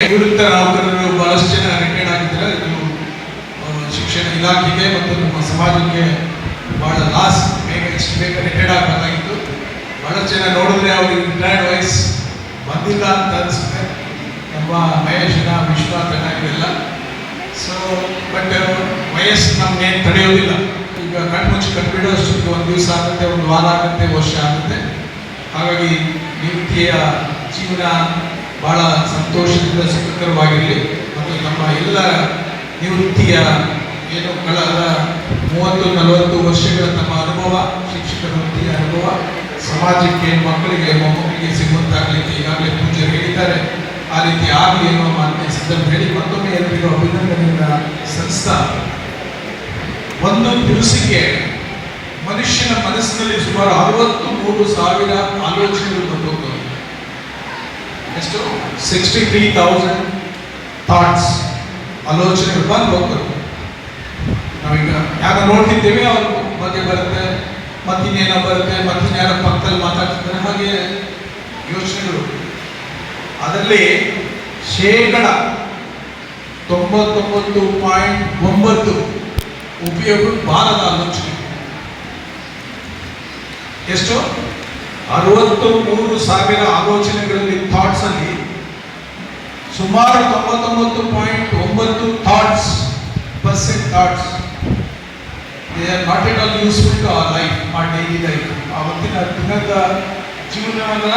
ನಿವೃತ್ತ ನೌಕರರು ಬಹಳಷ್ಟು ಜನ ರಿಟೈರ್ಡ್ ಆಗಿದ್ದಾರೆ. ಇದು ಶಿಕ್ಷಣ ಇಲಾಖೆಗೆ ಮತ್ತು ನಮ್ಮ ಸಮಾಜಕ್ಕೆ ಬಹಳ ಲಾಸ್. ಇಷ್ಟು ಬೇಗ ರಿಟೈರ್ಡ್ ಆಗಬೇಕಾಗಿತ್ತು. ಬಹಳಷ್ಟು ಜನ ನೋಡಿದ್ರೆ ಅವ್ರಿಗೆ ರಿಟೈರ್ಡ್ ವಯಸ್ಸು ಬಂದಿಲ್ಲ ಅಂತ ಅನಿಸುತ್ತೆ. ನಮ್ಮ ಮಹೇಶನ ವಿಶ್ವನಾಥನ ಇವೆಲ್ಲ. ಸೊ ಬಟ್ ವಯಸ್ಸು ನಮ್ಗೇನು ತಡೆಯೋದಿಲ್ಲ. ಈಗ ಕಣ್ಮುಚ್ಚಿ ಕಟ್ಬಿಡೋಷ್ಟು ಒಂದು ದಿವಸ ಆಗುತ್ತೆ, ಒಂದು ವಾರ ಆಗುತ್ತೆ, ವರ್ಷ ಆಗುತ್ತೆ. ಹಾಗಾಗಿ ನಿವೃತ್ತಿಯ ಜೀವನ ಬಹಳ ಸಂತೋಷದಿಂದ ಸುಖಕರವಾಗಿರಲಿ ಮತ್ತು ನಮ್ಮ ಎಲ್ಲ ನಿವೃತ್ತಿಯ ಏನು ಕಳೆದ 30-40 ವರ್ಷಗಳ ತಮ್ಮ ಅನುಭವ, ಶಿಕ್ಷಕ ವೃತ್ತಿಯ ಅನುಭವ ಸಮಾಜಕ್ಕೆ, ಮಕ್ಕಳಿಗೆ, ಮೊಮ್ಮಕ್ಕಳಿಗೆ ಸಿಗುವಂತಾಗಲಿಕ್ಕೆ ಈಗಾಗಲೇ ಪೂಜ್ಯರು ಹೇಳಿದ್ದಾರೆ. ಆ ರೀತಿ ಆಗಲಿ ಎನ್ನುವ ಮಾತನ್ನ ಸಂದರ್ಭ ಹೇಳಿ ಮತ್ತೊಮ್ಮೆ ಎಲ್ಲರಿಗೂ ಅಭಿನಂದನೆಯಿಂದ ಸಂಸ್ಥಾ ಒಂದು ದಿವಸಕ್ಕೆ ಮನುಷ್ಯನ ಮನಸ್ಸಿನಲ್ಲಿ ಸುಮಾರು 63,000 ಆಲೋಚನೆಗಳು ಬಂದೋಗ್ತವೆ. ಎಷ್ಟು? 63,000 ಥಾಟ್ಸ್, ಆಲೋಚನೆಗಳು ಬಂದು ಹೋಗ್ತವೆ. ನಾವೀಗ ಯಾರು ನೋಡ್ತಿದ್ದೇವೆ, ಅವ್ರ ಬಗ್ಗೆ ಬರುತ್ತೆ, ಮತ್ತಿನ್ನೇನೋ ಬರುತ್ತೆ, ಮತ್ತಿನ್ಯಾರ ಪಕ್ಕದಲ್ಲಿ ಮಾತಾಡ್ತಿದ್ದಾರೆ, ಹಾಗೆ ಯೋಚನೆಗಳು. ಅದರಲ್ಲಿ 99.9 ಉಪಯೋಗ ಬಾರದ ಆಲೋಚನೆ. ಎಷ್ಟು? 63,000 ಆಲೋಚನೆಗಳಲ್ಲಿ, ಥಾಟ್ಸ್ ಅಲ್ಲಿ ಸುಮಾರು 99.9 thoughts thoughts they are not at all useful to our life, our daily life. ಆವತ್ತಿನ ದಿನದ ಜೀವನವನ್ನ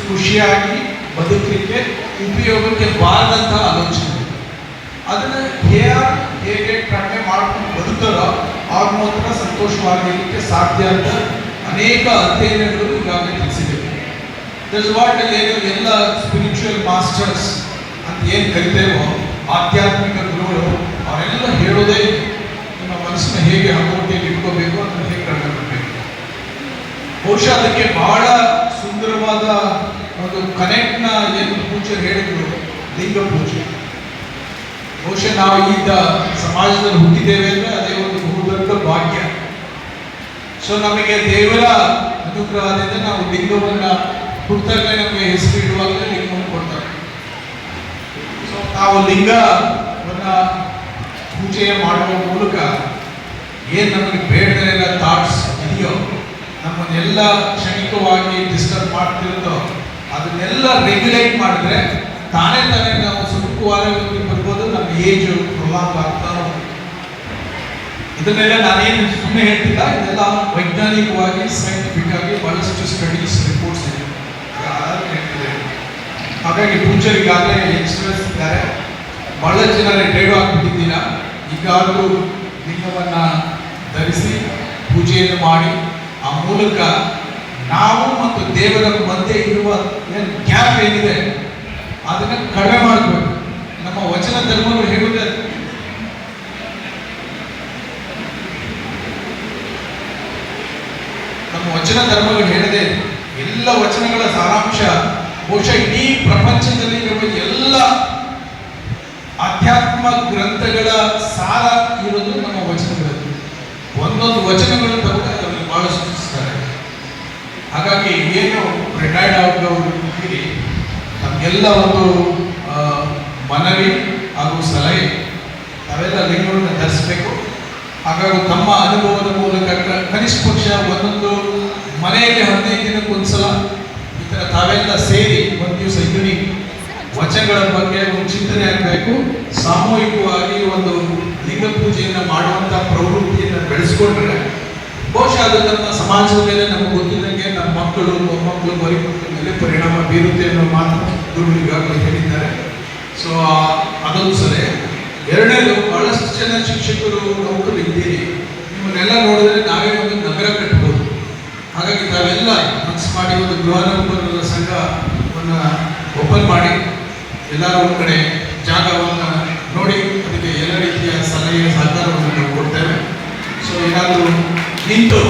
ಖುಷಿಯಾಗಿ ಬದುಕಲಿಕ್ಕೆ ಉಪಯೋಗಕ್ಕೆ ಬಾರದಂತಹ ಆಲೋಚನೆ. ಅದನ್ನು ಹೇಗೆ ಕಡಿಮೆ ಮಾಡ್ಕೊಂಡು ಬದುಕರೋ ಅವ್ರ ಮಾತ್ರ ಸಂತೋಷವಾಗಿರಲಿಕ್ಕೆ ಸಾಧ್ಯ ಅಂತ ಅನೇಕ ಅಧ್ಯಯನಗಳು ಈಗಾಗಲೇ ತಿಳಿಸಿದೆ. ದಟ್ಸ್ ವಾಟ್ ಏನು ಎಲ್ಲ ಸ್ಪಿರಿಚುವಲ್ ಮಾಸ್ಟರ್ಸ್ ಅಂತ ಏನು ಕರಿತೇವೋ, ಆಧ್ಯಾತ್ಮಿಕ ಗುರುಗಳು, ಅವರೆಲ್ಲ ಹೇಳೋದೇ ನಿಮ್ಮ ಮನಸ್ಸನ್ನ ಹೇಗೆ ಹತೋಟಿಯಲ್ಲಿ ಇಟ್ಕೋಬೇಕು, ಅದನ್ನು ಹೇಗೆ ಕಡಿಮೆ ಮಾಡಬೇಕು. ಬಹುಶಃ ಅದಕ್ಕೆ ಬಹಳ ಸುಂದರವಾದ ಒಂದು ಕನೆಕ್ಟ್ನ ಏನು ಪೂಜೆ ಹೇಳಿದ್ರು, ಲಿಂಗ ಪೂಜೆ. ಬಹುಶಃ ನಾವು ಈಗ ಸಮಾಜದಲ್ಲಿ ಹುಟ್ಟಿದ್ದೇವೆ ಅಂದರೆ ಅದೇ ಒಂದು ಬಹುದೊಡ್ಡ ಭಾಗ್ಯ. ಸೊ ನಮಗೆ ದೇವರ ಅನುಗ್ರಹದಿಂದ ನಾವು ಲಿಂಗವನ್ನ ಹುಟ್ಟಾಗಲೇ ನಮಗೆ ಹೆಸರು ಇಡುವಾಗಲೇ ಲಿಂಗವನ್ನು ಕೊಡ್ತಾರೆ. ಸೊ ನಾವು ಲಿಂಗವನ್ನ ಪೂಜೆ ಮಾಡುವ ಮೂಲಕ ಏನು ನಮಗೆ ಬೇಡದೆಲ್ಲ ಥಾಟ್ಸ್ ಇದೆಯೋ, ನಮ್ಮನ್ನೆಲ್ಲ ಕ್ಷಣಿಕವಾಗಿ ಡಿಸ್ಟರ್ಬ್ ಮಾಡ್ತಿರುತ್ತೋ, ಅದನ್ನೆಲ್ಲ ರೆಗ್ಯುಲೇಟ್ ಮಾಡಿದ್ರೆ ತಾನೇ ನಾವು ಸುಖವಾದ ಬರ್ಬೋದು. ನಮ್ಮ ಏಜ್ ಪ್ರೊಲಾಂಗ್ ಆಗ್ತಾ. ಇದನ್ನೆಲ್ಲ ನಾನೇನು ಸುಮ್ಮನೆ ಹೇಳ್ತಿಲ್ಲ, ಇದೆಲ್ಲ ವೈಜ್ಞಾನಿಕವಾಗಿ, ಸೈಂಟಿಫಿಕ್ ಆಗಿ ಬಹಳಷ್ಟು ಸ್ಟಡೀಸ್, ರಿಪೋರ್ಟ್ಸ್ ಇದೆ. ಹಾಗಾಗಿ ಪೂಜಾರಿಗಾಗಲೇ ಯಂಗ್ಸ್ಟರ್ಸ್ ಇದ್ದಾರೆ, ಬಹಳ ಜನ ರಿಟೈರ್ಡ್ ಆಗಿಬಿಟ್ಟಿದ್ದೀರ. ಈಗಾಗಲೂ ಲಿಂಗವನ್ನ ಧರಿಸಿ ಪೂಜೆಯನ್ನು ಮಾಡಿ ಆ ಮೂಲಕ ನಾವು ಮತ್ತು ದೇವರ ಮಧ್ಯೆ ಇರುವ ಏನು ಗ್ಯಾಪ್ ಏನಿದೆ ಅದನ್ನು ಕಡಿಮೆ ಮಾಡಬೇಕು. ನಮ್ಮ ವಚನ ಧರ್ಮಗಳು ಹೇಳುತ್ತೆ, ನಮ್ಮ ವಚನ ಧರ್ಮಗಳು ಹೇಳಿದೆ, ಎಲ್ಲ ವಚನಗಳ ಸಾರಾಂಶ ಬಹುಶಃ ಇಡೀ ಪ್ರಪಂಚದಲ್ಲಿರುವ ಎಲ್ಲ ಆಧ್ಯಾತ್ಮ ಗ್ರಂಥಗಳ ಸಾರ ಇರೋದು ನಮ್ಮ ವಚನಗಳಲ್ಲಿ. ಒಂದೊಂದು ವಚನಗಳು ತಗೊಂಡು ಅದರಲ್ಲಿ ಬಹಳ ಸೂಚಿಸ್ತಾರೆ. ಹಾಗಾಗಿ ಏನು ರಿಟೈರ್ಡ್ ಆಗೋರು ಇದ್ದೀರಿ, ನಮಗೆಲ್ಲ ಒಂದು ಮನವಿ ಹಾಗೂ ಸಲಹೆ, ನಾವೆಲ್ಲ ಲಿಂಗವನ್ನು ಧರಿಸಬೇಕು. ಹಾಗಾಗಿ ತಮ್ಮ ಅನುಭವದ ಮೂಲಕ ಕನಿಷ್ಠ ಪಕ್ಷ ಒಂದೊಂದು ಮನೆಯಲ್ಲಿ 15 ದಿನಕ್ಕೊಂದ್ಸಲ ಈ ಥರ ತಾವೆಲ್ಲ ಸೇರಿ ಒಂದು ದಿವಸ ಇಡೀ ವಚನಗಳ ಬಗ್ಗೆ ಒಂದು ಚಿಂತನೆ ಆಗಬೇಕು. ಸಾಮೂಹಿಕವಾಗಿ ಒಂದು ಲಿಂಗ ಪೂಜೆಯನ್ನು ಮಾಡುವಂಥ ಪ್ರವೃತ್ತಿಯನ್ನು ಬೆಳೆಸ್ಕೊಂಡ್ರೆ ಬಹುಶಃ ಅದು ನಮ್ಮ ಸಮಾಜದ ಮೇಲೆ ನಮಗೆ ಗೊತ್ತಿದ್ದಂಗೆ ನಮ್ಮ ಮಕ್ಕಳು, ಮೊಮ್ಮಕ್ಕಳು, ಮರಿಮಕ್ಕಳ ಮೇಲೆ ಪರಿಣಾಮ ಬೀರುತ್ತೆ ಅನ್ನೋ ಮಾತು ಗುರುಗಳು ಈಗಾಗಲೇ ಹೇಳಿದ್ದಾರೆ. ಸೊ ಅದೊಂದು ಸರಿ. ಎರಡನೇದು, ಬಹಳಷ್ಟು ಜನ ಶಿಕ್ಷಕರು, ನೌಕರು ಇದ್ದೀರಿ. ನಿಮ್ಮನ್ನೆಲ್ಲ ನೋಡಿದ್ರೆ ನಾವೇ ಒಂದು ನಗರ ಕಟ್ಬೋದು. ಹಾಗಾಗಿ ತಾವೆಲ್ಲ ಮನಸ್ಸು ಮಾಡಿ ಒಂದು ಗೃಹ ನೌಕರರ ಸಂಘವನ್ನು ಓಪನ್ ಮಾಡಿ ಎಲ್ಲರೂ ಒಂದು ಕಡೆ ಜಾಗವನ್ನು ನೋಡಿ ಅದಕ್ಕೆ ಎಲ್ಲ ರೀತಿಯ ಸಲಹೆ ಸಹಕಾರವನ್ನು ನಾವು ಕೊಡ್ತೇವೆ. ಸೊ ಏನಾದರೂ ನಿಂತು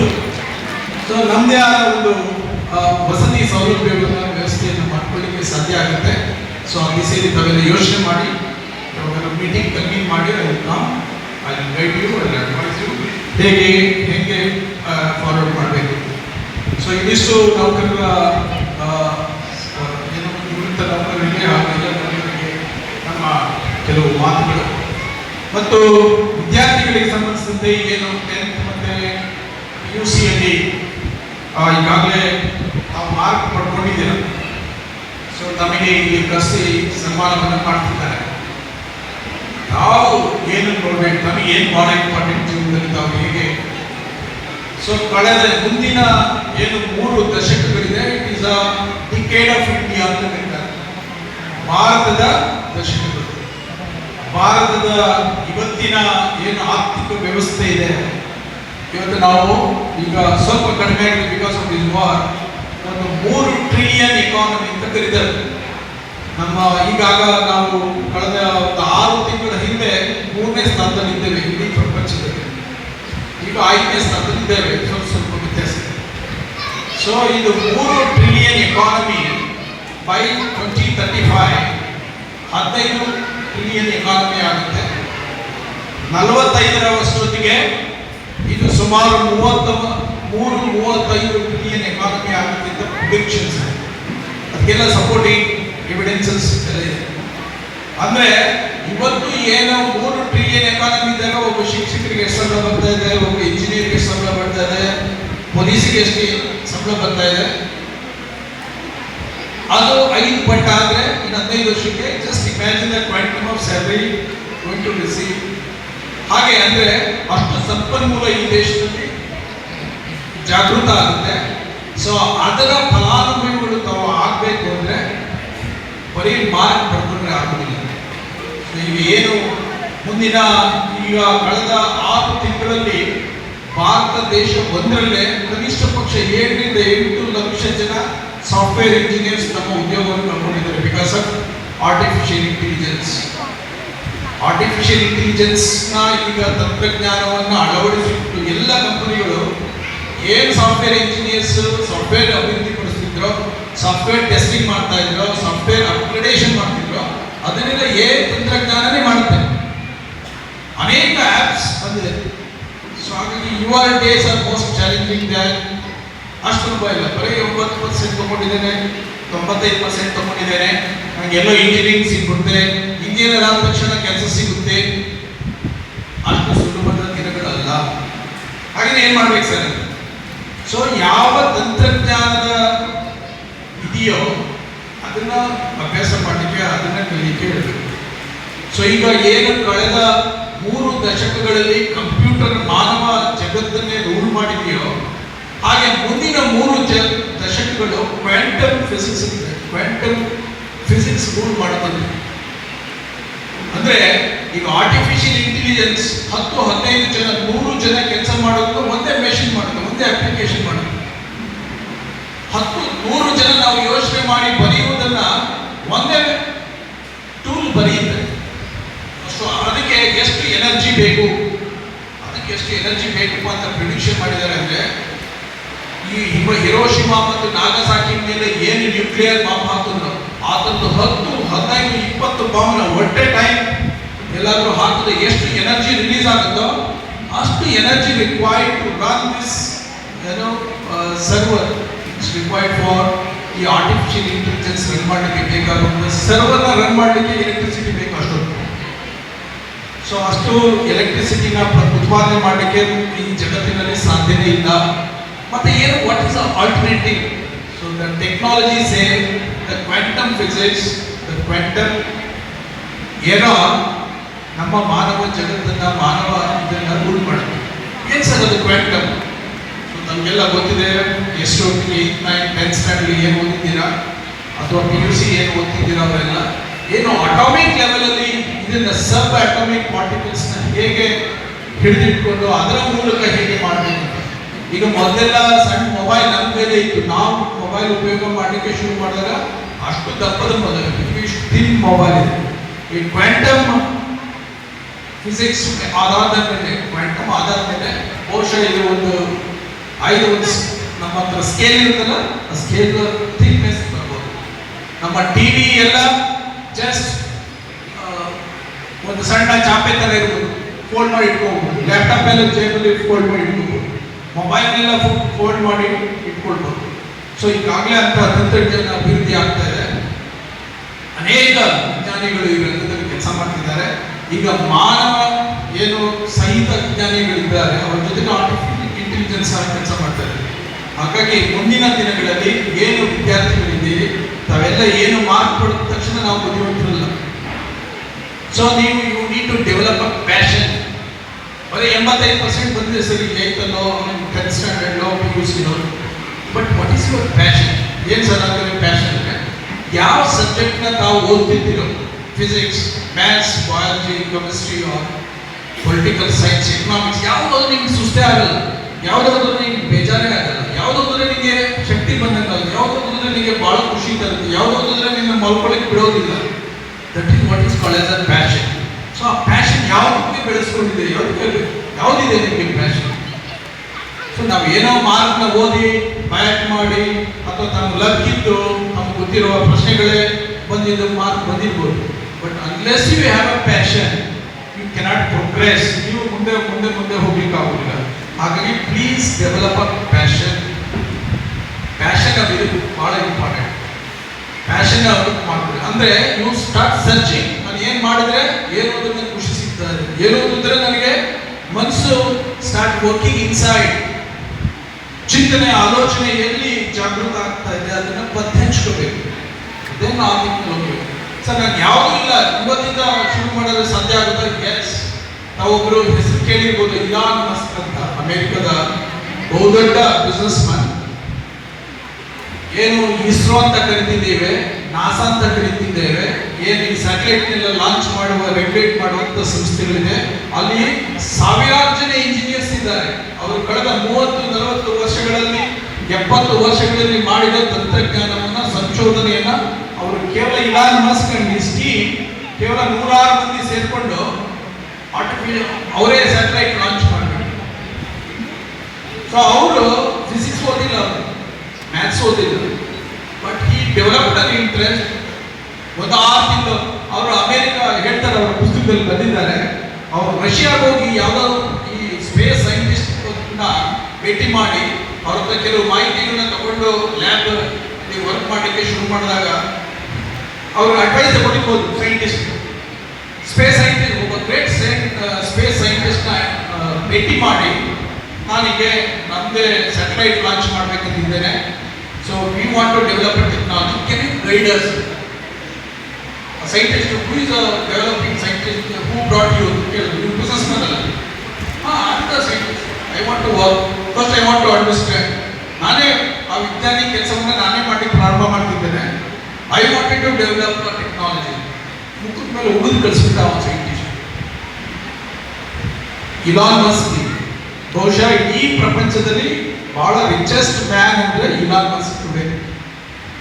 ಸೊ ನಮ್ಮದೇ ಆದ ಒಂದು ವಸತಿ ಸೌಲಭ್ಯಗಳ ವ್ಯವಸ್ಥೆಯನ್ನು ಮಾಡ್ಕೊಳ್ಳಿಕ್ಕೆ ಸಾಧ್ಯ ಆಗುತ್ತೆ. ಸೊ ಆ ದಿಸೆಯಲ್ಲಿ ತಾವೆಲ್ಲ ಯೋಚನೆ ಮಾಡಿ ಮೀಟಿಂಗ್ ಕನ್ವೀನ್ ಮಾಡಿ I guide you, I advise you ಹೇಗೆ ಫಾರ್ವರ್ಡ್ ಮಾಡಬೇಕು. ಸೊ ಇದಿಷ್ಟು ನೌಕರರ ಏನು ನಿವೃತ್ತ ನೌಕರರಿಗೆ ಹಾಗೂ ಎಲ್ಲ ನೌಕರರಿಗೆ ಕೆಲವು ಮಾತುಗಳು ಮತ್ತು ವಿದ್ಯಾರ್ಥಿಗಳಿಗೆ ಸಂಬಂಧಿಸಿದಂತೆ ಏನು 10th ಮತ್ತೆ PUCಯಲ್ಲಿ ಈಗಾಗಲೇ ನಾವು ಮಾರ್ಕ್ ಪಡ್ಕೊಂಡಿದ್ದೀರ. ಸೊ ತಮಗೆ ಇಲ್ಲಿ ಕರೆಸಿ ಸನ್ಮಾನವನ್ನು ಮಾಡ್ತಿದ್ದಾರೆ. ನಾವು ಏನು ನೋಡ್ಬೇಕು, ನಮಗೆ ಏನು ಬಹಳ ಇಂಪಾರ್ಟೆಂಟ್ ಜೀವನದಲ್ಲಿ ನಾವು ಹೇಗೆ. ಸೊ ಕಳೆದ ಮುಂದಿನ ಏನು 3 ದಶಕಗಳಿದೆ, it is a decade of India ಅಂತ ಕರೀತಾರೆ. ಭಾರತದ ದಶಕಗಳು. ಭಾರತದ ಇವತ್ತಿನ ಏನು ಆರ್ಥಿಕ ವ್ಯವಸ್ಥೆ ಇದೆ, ಇವತ್ತು ನಾವು ಈಗ ಸ್ವಲ್ಪ ಕಡಿಮೆ ಆಗಿದೆ ಬಿಕಾಸ್ ಆಫ್ ದಿಸ್ ವಾರ್. ಒಂದು 3 ಟ್ರಿಲಿಯನ್ ಎಕಾನಮಿ ಅಂತ ಕರೀತಾರೆ. ನಮ್ಮ ಈಗಾಗ ನಾವು ಕಳೆದ ಒಂದು 6 ತಿಂಗಳ ಹಿಂದೆ 3ನೇ ಸ್ಥಾನದಲ್ಲಿದ್ದೇವೆ ಇಡೀ ಪ್ರಪಂಚದಲ್ಲಿ. ಈಗ 5ನೇ ಸ್ಥಾನದಲ್ಲಿದ್ದೇವೆ, ಸ್ವಲ್ಪ ವ್ಯತ್ಯಾಸ. ಸೊ ಇದು 3 trillion economy by 2035 15 trillion economy ಆಗುತ್ತೆ. 45ರ ವರ್ಷದೊತ್ತಿಗೆ ಇದು ಸುಮಾರು 33-35 ಟ್ರಿಲಿಯನ್ ಎಕಾನಮಿ ಆಗುತ್ತೆ ಅಂತ ಪ್ರಿಡಿಕ್ಷನ್ಸ್. ಅದಕ್ಕೆಲ್ಲ ಸಪೋರ್ಟಿಂಗ್ ಎವಿಡೆನ್ಸಸ್ ಎಲ್ಲ ಇದೆ. ಅಂದ್ರೆ ಇವತ್ತು ಏನೋ 3 ಟ್ರಿಲಿಯನ್ ಎಕಾನಮಿ ಇದ್ದಾಗ ಒಬ್ಬ ಶಿಕ್ಷಕರಿಗೆ ಎಷ್ಟು ಸಂಬಳ ಬರ್ತಾ ಇದೆ, ಒಬ್ಬ ಇಂಜಿನಿಯರ್ಗೆ ಎಷ್ಟು ಸಂಬಳ ಬರ್ತಾ ಇದೆ, ಪೊಲೀಸಿಗೆ ಎಷ್ಟು ಸಂಬಳ ಬರ್ತಾ ಇದೆ, ಅದು 5 ಪಟ್ಟು ಆದ್ರೆ ಇನ್ನು 15 ವರ್ಷಕ್ಕೆ just imagine the quantum of salary going to receive. ಹಾಗೆ ಅಂದ್ರೆ ಅಷ್ಟು ಸಂಪನ್ಮೂಲ ಈ ದೇಶದಲ್ಲಿ ಜಾಗೃತ ಆಗುತ್ತೆ. ಸೊ ಅದರ ಫಲಾನುಭವಿಗಳು ತಾವು ಆಗಬೇಕು ಅಂದ್ರೆ ಬರೀ ಮಾರ್ಕ್ ಪಡ್ಕೊಂಡ್ರೆ ಆಗುದಿಲ್ಲ. ಈಗ ಏನು ಮುಂದಿನ ಈಗ ಕಳೆದ 6 ತಿಂಗಳಲ್ಲಿ ಭಾರತ ದೇಶ ಒಂದರಲ್ಲೇ ಕನಿಷ್ಠ ಪಕ್ಷ 7ರಿಂದ 8 ಲಕ್ಷ ಜನ ಸಾಫ್ಟ್ವೇರ್ ಇಂಜಿನಿಯರ್ಸ್ ತಮ್ಮ ಉದ್ಯೋಗವನ್ನು ಕಳ್ಕೊಂಡಿದ್ದಾರೆ because of artificial intelligence. Artificial intelligence ನ ಈಗ ತಂತ್ರಜ್ಞಾನವನ್ನು ಅಳವಡಿಸಿಬಿಟ್ಟು ಎಲ್ಲ ಕಂಪನಿಗಳು ಏನು ಸಾಫ್ಟ್ವೇರ್ ಇಂಜಿನಿಯರ್ಸ್ ಸಾಫ್ಟ್ವೇರ್ ಅಭಿವೃದ್ಧಿ ಪಡಿಸ್ತಿದ್ರು, ಸಾಫ್ಟ್ವೇರ್ ಟೆಸ್ಟಿಂಗ್ ಮಾಡ್ತಾ ಇದ್ರು, ಸಾಫ್ಟ್ವೇರ್ ಅಪ್ಗ್ರೇಡೇಷನ್ ಮಾಡ್ತಿದ್ರು, ಅದನ್ನೆಲ್ಲ ತಂತ್ರಜ್ಞಾನನೇ ಮಾಡುತ್ತೆ. ಅನೇಕ ಆಪ್ಸ್ ಬಂದಿದೆ. ಸೊ ಹಾಗಾಗಿ your days R most challenging than. ಅಷ್ಟು ರೂಪಾಯಿ ಇಲ್ಲ, ಬರೀ 90% ತಗೊಂಡಿದ್ದೇನೆ, 95% ತಗೊಂಡಿದ್ದೇನೆ, ನನಗೆ ಎಲ್ಲೋ ಇಂಜಿನಿಯರಿಂಗ್ ಸಿಗುತ್ತೆ, ಇಂಜಿನಿಯರ್ ಆದ ತಕ್ಷಣ ಕೆಲಸ ಸಿಗುತ್ತೆ, ಅಷ್ಟು ಸುಲಭದ ದಿನಗಳಲ್ಲ. ಹಾಗೆ ಏನ್ ಮಾಡ್ಬೇಕು ಸರ್? ಸೊ ಯಾವ ತಂತ್ರಜ್ಞಾನದ ಇದೆಯೋ ಅದನ್ನ ಅಭ್ಯಾಸ ಮಾಡಲಿಕ್ಕೆ, ಅದನ್ನ ಕಲಿಲಿಕ್ಕೆ ಹೇಳಬೇಕು. ಸೊ ಈಗ ಏನು ಕಳೆದ 3 ದಶಕಗಳಲ್ಲಿ ಕಂಪ್ಯೂಟರ್ ಮಾನವ ಜಗತ್ತನ್ನೇ ರೂಲ್ ಮಾಡಿದೆಯೋ, ಹಾಗೆ ಮುಂದಿನ 3 ದಶಕಗಳು ಕ್ವಾಂಟಮ್ ಫಿಸಿಕ್ಸ್ ಇದೆ. ಕ್ವಾಂಟಮ್ ಫಿಸಿಕ್ಸ್ ರೂಲ್ ಮಾಡುತ್ತದೆ. ಅಂದ್ರೆ ಈಗ ಆರ್ಟಿಫಿಷಿಯಲ್ ಇಂಟೆಲಿಜೆನ್ಸ್ 10-15 ಜನ 100 ಜನ ಕೆಲಸ ಮಾಡೋದು ಒಂದೇ ಮೆಷಿನ್ ಮಾಡುತ್ತೆ, ಒಂದೇ ಅಪ್ಲಿಕೇಶನ್ ಮಾಡುತ್ತೆ. 10-100 ಜನ ನಾವು ಯೋಚನೆ ಮಾಡಿ ಬರೆಯುವುದನ್ನ ಒಂದೇ ಟೂಲ್ ಬರೆಯುತ್ತೆ. ಸೊ ಅದಕ್ಕೆ ಎಷ್ಟು ಎನರ್ಜಿ ಬೇಕು, ಅದಕ್ಕೆ ಎಷ್ಟು ಎನರ್ಜಿ ಬೇಕು ಅಂತ ಪ್ರಿಡಿಕ್ಷನ್ ಮಾಡಿದ್ದಾರೆ. ಅಂದ್ರೆ ಈ ಹಿರೋಶಿಮಾ ಮತ್ತು ನಾಗಸಾಕಿ ಮೇಲೆ ಏನು ನ್ಯೂಕ್ಲಿಯರ್ ಬಾಂಬ್ ಹಾಕಿದ್ರು, ಅದೊಂದು 10-15-20 ಬಾಂಬ್ನ ಒಟ್ಟೆ ಟೈಮ್ ಎಲ್ಲಾದ್ರೂ ಹಾಕಿದ್ರೆ ಎಷ್ಟು ಎನರ್ಜಿ ರಿಲೀಸ್ ಆಗುತ್ತೋ ಅಷ್ಟು energy required to run this server. It's required for ಈ ಆರ್ಟಿಫಿಷಿಯಲ್ ಇಂಟೆಲಿಜೆನ್ಸ್ ರನ್ ಮಾಡಲಿಕ್ಕೆ ಬೇಕಾಗುವಂಥ ಸರ್ವರ್ನ ರನ್ ಮಾಡಲಿಕ್ಕೆ ಎಲೆಕ್ಟ್ರಿಸಿಟಿ ಬೇಕು ಅಷ್ಟೊಂದು. ಸೊ ಅಷ್ಟು ಎಲೆಕ್ಟ್ರಿಸಿಟಿನ ಉತ್ಪಾದನೆ ಮಾಡಲಿಕ್ಕೆ ಈ ಜಗತ್ತಿನಲ್ಲಿ ಸಾಧ್ಯನೇ ಇಲ್ಲ. ಮತ್ತೆ ಏನು what is alternative? So the technology say the quantum physics, the quantum ಏನೋ ನಮ್ಮ ಮಾನವ ಜಗತ್ತನ್ನ, ಮಾನವ ಇದನ್ನ ರೂಲ್ ಮಾಡುತ್ತೆ. ಏನ್ ಸರ್ ಅದು ಕ್ವಾಂಟಮ್? ಸೊ ನಮಗೆಲ್ಲ ಗೊತ್ತಿದೆ, ಎಷ್ಟೊತ್ತಿಗೆ 8th 9th 10th ಸ್ಟ್ಯಾಂಡರ್ಡ್ ಏನು ಓದಿದ್ದೀರಾ ಅಥವಾ PUC ಏನು ಓದ್ತಿದ್ದೀರಾ ಅವರೆಲ್ಲ ಏನು ಅಟಾಮಿಕ್ ಲೆವೆಲ್ ಅಲ್ಲಿ ಇದನ್ನ ಸಬ್ ಅಟಾಮಿಕ್ ಪಾರ್ಟಿಕಲ್ಸ್ ನ ಹೇಗೆ ಹಿಡಿದಿಟ್ಕೊಂಡು ಅದರ ಮೂಲಕ ಹೇಗೆ ಮಾಡಬೇಕು. ಈಗ ಮೊದಲೆಲ್ಲ ಸಣ್ಣ ಮೊಬೈಲ್ ನಮ್ಮ ಕೈಲೇ ಇತ್ತು, ನಾವು ಮೊಬೈಲ್ ಉಪಯೋಗ ಮಾಡಲಿಕ್ಕೆ ಶುರು ಮಾಡಿದಾಗ ಅಷ್ಟು ದಪ್ಪದ ಮೊದಲು ಥಿನ್ ಮೊಬೈಲ್ ಇದೆ. ಈ ಕ್ವಾಂಟಮ್ ಫಿಸಿಕ್ಸ್ ಆಧಾರದ ಮೇಲೆ, ಕ್ವಾಂಟಮ್ ಆಧಾರದ ಮೇಲೆ ಬಹುಶಃ ಇದು ಒಂದು ನಮ್ಮ ಹತ್ರ ಸ್ಕೇಲ್ ಇರುತ್ತಲ್ಲ, ಆ ಸ್ಕೇಲ್ ಥಿಕ್ನೆಸ್ ಬರ್ಬೋದು. ನಮ್ಮ ಟಿವಿ ಎಲ್ಲ ಜಸ್ಟ್ ಒಂದು ಸಣ್ಣ ಚಾಪೆ ತರ ಇರ್ಬೋದು, ಫೋಲ್ಡ್ ಮಾಡಿ ಇಟ್ಕೋಬಹುದು. ಲ್ಯಾಪ್ಟಾಪ್ ಎಲ್ಲ ಜೇಬಲ್ಲಿ ಫೋಲ್ಡ್ ಮಾಡಿ ಇಟ್ಕೋಬಹುದು, ಮೊಬೈಲ್ ಎಲ್ಲ ಫೋಲ್ಡ್ ಮಾಡಿ ಇಟ್ಕೊಳ್ಬಹುದು. ಸೊ ಈಗಾಗಲೇ ಅಂತ ತಂತ್ರಜ್ಞಾನ ಅಭಿವೃದ್ಧಿ ಆಗ್ತಾ ಇದೆ. ಅನೇಕ ವಿಜ್ಞಾನಿಗಳು ಈ ರಂಗದಲ್ಲಿ ಕೆಲಸ ಮಾಡ್ತಿದ್ದಾರೆ. ಈಗ ಮಾನವ ಏನು ಸಹಿತ ವಿಜ್ಞಾನಿಗಳಿದ್ದಾರೆ ಅವ್ರ ಜೊತೆಗೆ ಆರ್ಟಿಫಿಷಿಯಲ್ ಇಂಟೆಲಿಜೆನ್ಸ್ ಆಗಿ ಕೆಲಸ ಮಾಡ್ತಾರೆ. ಹಾಗಾಗಿ ಮುಂದಿನ ದಿನಗಳಲ್ಲಿ ಏನು ವಿದ್ಯಾರ್ಥಿಗಳಿದ್ದೀರಿ ತಾವೆಲ್ಲ ಏನು ಮಾರ್ಕ್ ಪಡೆದ ತಕ್ಷಣ ನಾವು ಬುದ್ಧಿವಂತರಲ್ಲ. ಸೊ ನೀವು you need to develop a passion. ಬರೀ 85% ಬಂದರೆ ಸರಿ ಏಯ್ತಲ್ಲೋ ಟೆಂತ್ ಸ್ಟ್ಯಾಂಡರ್ಡ್ಲೋ PUCನೋ, but what is your passion? ಏನು ಸರ್ ಅಂದರೆ ಪ್ಯಾಷನ್ ಅಂದರೆ ಯಾವ ಸಬ್ಜೆಕ್ಟ್ನ ತಾವು ಓದ್ತಿದ್ದೀರೋ, physics, maths, biology, chemistry or political science, economics, ಯಾವುದಾದ್ರು ನಿಮ್ಗೆ ಸುಸ್ತೇ ಆಗಲ್ಲ, ಯಾವುದಾದ್ರೂ ನಿಮ್ಗೆ ಬೇಜಾರೇ ಆಗಲ್ಲ, ಯಾವುದಾದ್ರೆ ನಿಮಗೆ ಶಕ್ತಿ ಬಂದಂಗಲ್ಲ, ಯಾವುದಾದ್ರೆ ನಿಮಗೆ ಭಾಳ ಖುಷಿ ತರುತ್ತೆ, ಯಾವುದಾದ್ರೆ ನಿನ್ನ ಮಲ್ಕೊಳ್ಳಿಕ್ಕೆ ಬಿಡೋದಿಲ್ಲ. That is what is called as a passion. So ಆ ಪ್ಯಾಷನ್ ಯಾವುದಕ್ಕೆ ಬೆಳೆಸ್ಕೊಂಡಿದೆ, ಯಾವುದಿದೆ ನಿಮಗೆ ಪ್ಯಾಷನ್? ಸೊ ನಾವು ಏನೋ ಮಾರ್ಕ್ನ ಓದಿ ಬ್ಯಾಕ್ ಮಾಡಿ ಅಥವಾ ತಮ್ಮ ಲಕ್ ಇದ್ದು ನಮ್ಗೆ ಗೊತ್ತಿರುವ ಪ್ರಶ್ನೆಗಳೇ ಬಂದಿದ್ದು ಮಾರ್ಕ್ ಬಂದಿರ್ಬೋದು, but unless you have a passion you cannot progress. ನೀವು ಮುಂದೆ ಮುಂದೆ ಮುಂದೆ ಹೋಗ್ಲಿಕ್ಕೆ ಆಗೋದಿಲ್ಲ. ಹಾಗಾಗಿ please develop a passion. Passion ಅದು ಬಹಳ ಇಂಪಾರ್ಟೆಂಟ್. ಪ್ಯಾಷನ್ ಅದಕ್ಕೆ ಮಾಡ್ಕೊಳ್ಳಿ. ಅಂದರೆ ನೀವು ಸ್ಟಾರ್ಟ್ ಸರ್ಚಿಂಗ್. ನಾನು ಏನು ಮಾಡಿದ್ರೆ ಏನು ಓದಿದ್ರೆ ಖುಷಿ ಸಿಗ್ತದೆ, ಏನು ಓದಿದ್ರೆ ನನಗೆ ಮನಸ್ಸು ಸ್ಟಾರ್ಟ್ ವರ್ಕಿಂಗ್ ಇನ್ಸೈಡ್. ಚಿಂತನೆ ಆಲೋಚನೆ ಎಲ್ಲಿ ಜಾಗೃತ ಆಗ್ತಾ ಇದೆ ಅದನ್ನು ಪತ್ತೆ ಹಚ್ಕೋಬೇಕು. ಅದೇನು ಆ ದಿಕ್ಕಿನಲ್ಲಿ ಹೋಗ್ಬೇಕು. ಸರ್ ನಾನು ಯಾವುದೂ ಇಲ್ಲ ಇವತ್ತಿಂದ ಶುರು ಮಾಡೋದು ಸಾಧ್ಯ ಆಗುತ್ತೆ? ಎಸ್. ನಾವೊಬ್ಬರು ಹೆಸರು ಕೇಳಿರ್ಬೋದು, ಇಲಾನ್ ಮಸ್ಕ್ ಅಂತ, ಅಮೆರಿಕದ ಬಹುದೊಡ್ಡ ಬಿಸ್ನೆಸ್ ಮ್ಯಾನ್. ಏನು ಇಸ್ರೋ ಅಂತ ಕರಿತಿದ್ದೇವೆ, ನಾಸಾ ಅಂತ ಕರಿತಿದ್ದೇವೆ, ಏನು ಈ ಸ್ಯಾಟಲೈಟ್ನೆಲ್ಲ ಲಾಂಚ್ ಮಾಡುವ ರೆಗ್ಯುಲೇಟ್ ಮಾಡುವಂಥ ಸಂಸ್ಥೆಗಳಿದೆ, ಅಲ್ಲಿ ಸಾವಿರಾರು ಜನ ಇಂಜಿನಿಯರ್ಸ್ ಇದ್ದಾರೆ. ಅವರು ಕಳೆದ 30-40 ವರ್ಷಗಳಲ್ಲಿ 70 ವರ್ಷಗಳಲ್ಲಿ ಮಾಡಿದ ತಂತ್ರಜ್ಞಾನವನ್ನು ಸಂಶೋಧನೆಯನ್ನ ಅವರು ಕೇವಲ Elon Musk and his team ಕೇವಲ 106 ಮಂದಿ ಸೇರಿಕೊಂಡು ಅವರೇ ಸ್ಯಾಟಲೈಟ್ ಲಾಂಚ್ ಮಾಡಬೇಕು. ಸೊ ಅವರು ಫಿಸಿಕ್ಸ್ ಓದಿಲ್ಲ, ಅವರು ಮ್ಯಾಥ್ಸ್ ಓದಿಲ್ಲ, ಬಟ್ ಈ ಡೆವಲಪ್ಡ್ ಅನ್ ಇಂಟ್ರೆಸ್ಟ್. ಒಂದು 6 ತಿಂಗಳು ಅವರು ಅಮೆರಿಕ ಹೇಳ್ತಾರೆ, ಅವರ ಪುಸ್ತಕದಲ್ಲಿ ಬಂದಿದ್ದಾರೆ, ಅವರು ರಷ್ಯಾಗೆ ಹೋಗಿ ಯಾವುದಾದ್ರು ಈ ಸ್ಪೇಸ್ ಸೈಂಟಿಸ್ಟ್ ಭೇಟಿ ಮಾಡಿ ಅವ್ರ ಹತ್ರ ಕೆಲವು ಮಾಹಿತಿಗಳನ್ನ ತಗೊಂಡು ಲ್ಯಾಬ್ ವರ್ಕ್ ಮಾಡಲಿಕ್ಕೆ ಶುರು ಮಾಡಿದಾಗ ಅವ್ರಿಗೆ ಅಡ್ವೈಸ್ ತಗೊಳ್ಳಿಬೋದು. ಸೈಂಟಿಸ್ಟ್, ಸ್ಪೇಸ್ ಸೈಂಟಿಸ್ಟ್, ಒಬ್ಬ ಗ್ರೇಟ್ ಸ್ಪೇಸ್ ಸೈಂಟಿಸ್ಟ್ನ ಭೇಟಿ ಮಾಡಿ ನಾನೀಗೆ ನಮ್ಮದೇ ಸ್ಯಾಟಲೈಟ್ ಲಾಂಚ್ ಮಾಡಬೇಕಂತಿದ್ದೇನೆ. So we want to develop a technology, can you guide us? Scientist who is a developing scientist who brought you ಅಂತ ಕೇಳಿದ್ರು. ನೀವು ಬಿಸ್ನೆಸ್ ಮ್ಯಾನ್ ಅಲ್ಲ? I the scientist, I want to work, first I want to understand. ನಾನೇ ಆ ವಿಜ್ಞಾನಿ ಕೆಲಸವನ್ನು ನಾನೇ ಮಾಡಿ ಪ್ರಾರಂಭ ಮಾಡ್ತಿದ್ದೇನೆ. I wanted to develop a technology. ಮುಖದ ಮೇಲೆ ಉಗಿದು ಕಳಿಸ್ಬಿಟ್ಟ ಅವನು ಸೈಂಟಿಸ್ಟ್. ಇಲಾನ್ ಮಸ್ಕ್ ಬಹುಶಃ ಈ ಪ್ರಪಂಚದಲ್ಲಿ ಬಹಳ ರಿಚೆಸ್ಟ್ ಮ್ಯಾನ್ ಅಂದರೆ ಇಲಾನ್ ಮಸ್ಕ್ ಟುಡೇ.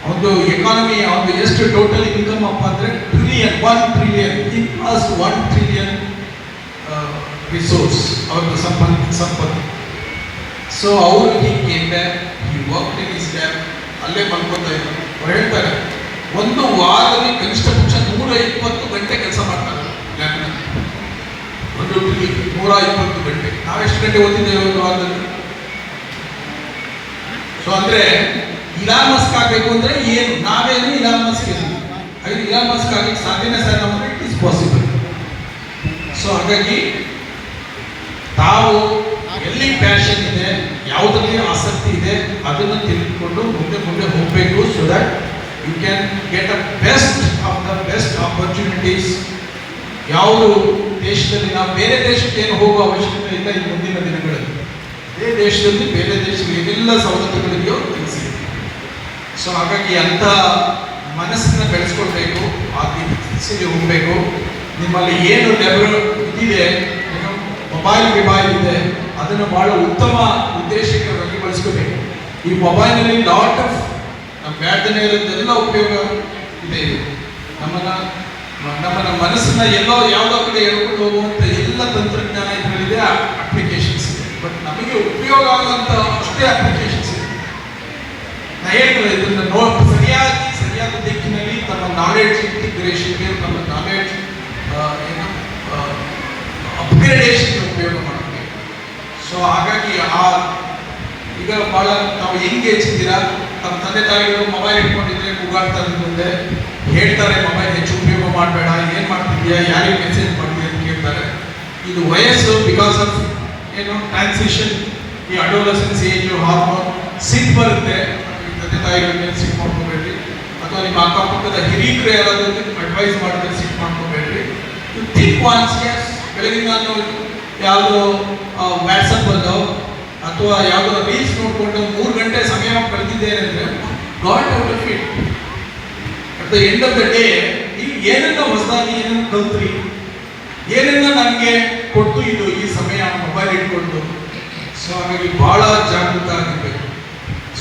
ಒಂದು ಎಕಾನಮಿ, ಒಂದು ಎಷ್ಟು ಟೋಟಲ್ ಇನ್ಕಮ್ ಅಪ್ಪ ಅಂದರೆ $1 trillion $1 trillion ರಿಸೋರ್ಸ್ ಅವ್ರದ್ದು ಸಂಪತ್ತು. ಸೊ ಅವರು he came back, he work in his lab, ಅಲ್ಲೇ ಮಲ್ಕೋತಾ ಇದ್ರು. ಅವ್ರು ಹೇಳ್ತಾರೆ ಒಂದು ವಾರದಲ್ಲಿ ಕನಿಷ್ಠ ಪಕ್ಷ 120 ಗಂಟೆ ಕೆಲಸ ಮಾಡ್ತಾರೆ ಲ್ಯಾಬ್ನಲ್ಲಿ. 120 ಗಂಟೆ. ನಾವೆಷ್ಟು ಗಂಟೆ ಓದಿದ್ದೇವೆ ಒಂದು ವಾರದಲ್ಲಿ? ಸೊ ಅಂದ್ರೆ ಇಲಾನ್ ಮಸ್ಕ್ ಆಗಬೇಕು ಅಂದ್ರೆ ಏನು? ನಾವೇನು ಇಲಾನ್ ಮಸ್ಕ್ ಏನು? ಹಾಗೆ ಇಲಾನ್ ಮಸ್ಕ್ ಆಗಲಿಕ್ಕೆ ಸಾಧ್ಯನೇ ಸರ್ ನಮಗೆ? It is possible. ಸೊ ಹಾಗಾಗಿ ತಾವು ಎಲ್ಲಿ ಪ್ಯಾಷನ್ ಇದೆ, ಯಾವುದರಲ್ಲಿ ಆಸಕ್ತಿ ಇದೆ ಅದನ್ನು ತಿಳಿದುಕೊಂಡು ಮುಂದೆ ಮುಂದೆ ಹೋಗಬೇಕು. So that you can get a best of the best opportunities. ಯಾವುದು ದೇಶದಲ್ಲಿ ನಾವು ಬೇರೆ ದೇಶಕ್ಕೆ ಏನು ಹೋಗುವ ಅವಶ್ಯಕತೆ ಇಲ್ಲ ಈ ಮುಂದಿನ ದಿನಗಳಲ್ಲಿ. ಇದೇ ದೇಶದಲ್ಲಿ ಬೇರೆ ದೇಶಗಳಿಗೆ ಏನೆಲ್ಲ ಸವಲತ್ತುಗಳಿದೆಯೋ ತಿಳಿಸಿ. ಸೊ ಹಾಗಾಗಿ ಅಂಥ ಮನಸ್ಸನ್ನು ಬೆಳೆಸ್ಕೊಳ್ಬೇಕು, ಆ ದಿಸೆಗೆ ಹೋಗಬೇಕು. ನಿಮ್ಮಲ್ಲಿ ಏನು ಲೆವೆಲ್ ಇದಿದೆ, ಮೊಬೈಲ್ ಇದೆ, ಅದನ್ನು ಬಹಳ ಉತ್ತಮ ಉದ್ದೇಶಕ್ಕೆ ಬಳಸ್ಕೋಬೇಕು. ಈ ಮೊಬೈಲ್ನಲ್ಲಿ ಲಾಟ್ ಆಫ್ ಬ್ಯಾಡ್ದನೇ ಇರೋದೆಲ್ಲ ಉಪಯೋಗ ಇದೆ. ನಮ್ಮ ಮನಸ್ಸನ್ನ ಎಲ್ಲೋ ಯಾವುದೋ ಕಡೆ ಎಳ್ಕೊಂಡು ಹೋಗುವಂಥ ಎಲ್ಲ ತಂತ್ರಜ್ಞಾನ ಇದರಲ್ಲಿದೆ, ಅಪ್ಲಿಕೇಶನ್ಸ್ ಇದೆ. ಬಟ್ ನಮಗೆ ಉಪಯೋಗ ಆಗುವಂಥ ಅಷ್ಟೇ ಅಪ್ಲಿಕೇಶನ್ಸ್ ಇದೆ. ನಾ ಹೇಳಿದ್ರೆ ಇದನ್ನು ಸರಿಯಾದ ದಿಕ್ಕಿನಲ್ಲಿ ತಮ್ಮ ನಾಲೆಡ್ಜ್ ಇಂಟಿಗ್ರೇಷನ್ಗೆ, ನಮ್ಮ ನಾಲೆಡ್ಜ್ ಅಪ್ಗ್ರೇಡೇಷನ್ಗೆ ಉಪಯೋಗ ಮಾಡಬೇಕು. ಸೊ ಹಾಗಾಗಿ ಈಗ ಭಾಳ ನಾವು ಹೆಂಗೆ ಹೆಚ್ಚಿದ್ದೀರಾ, ನಮ್ಮ ತಂದೆ ತಾಯಿಗಳು ಮೊಬೈಲ್ ಇಟ್ಕೊಂಡಿದ್ರೆ ಕೂಗಾಡ್ತಾರೆ, ಮುಂದೆ ಹೇಳ್ತಾರೆ ಮೊಬೈಲ್ ಹೆಚ್ಚು ಉಪಯೋಗ ಮಾಡಬೇಡ, ಏನು ಮಾಡ್ತಿದ್ಯಾ, ಯಾರಿಗೆ ಮೆಸೇಜ್ ಮಾಡ್ತೀಯ ಅಂತ ಇದು ವಯಸ್ಸು ಬಿಕಾಸ್ ಆಫ್ ಏನು ಟ್ರಾನ್ಸಿಷನ್, ಈ ಅಡೋಲಸೆನ್ಸ್ ಏಜ್ ಹಾರ್ಮೋನ್ ಸಿಟ್ ಬರುತ್ತೆ. ತಂದೆ ತಾಯಿಗಳ ಮೇಲೆ ಸಿಟ್ ಮಾಡ್ಕೋಬೇಡ್ರಿ, ಅಥವಾ ನಿಮ್ಮ ಅಕ್ಕಪಕ್ಕದ ಹಿರಿಯರು ಯಾರಾದ್ರೂ ಅಡ್ವೈಸ್ ಮಾಡಿದ್ರೆ ಸಿಟ್ ಮಾಡ್ಕೋಬೇಡ್ರಿ. ಯು ಥಿಂಕ್ ಒನ್ಸ್, ಎಸ್ ಬೆಳಗ್ಗೆ ನಾನು ಯಾವುದೋ ವ್ಯಾಟ್ಸಪ್ ಬಂದವು ಅಥವಾ ಯಾವುದೋ ರೀಲ್ಸ್ ನೋಡಿಕೊಂಡು 3 ಗಂಟೆ ಸಮಯ ಕಳೆದಿದ್ದೇನೆ ಅಂದರೆ got out of it. At the end of the day ನೀವು ಏನನ್ನ ಹೊಸದಾಗಿ ಏನನ್ನು ಕಲ್ತ್ರಿ, ಏನನ್ನ ನನಗೆ ಕೊಟ್ಟು ಇದು ಈ ಸಮಯ ಮೊಬೈಲ್ ಇಟ್ಕೊಂಡು. ಸೊ ಹಾಗಾಗಿ ಬಹಳ ಜಾಗೃತ ಆಗಿರ್ಬೇಕು.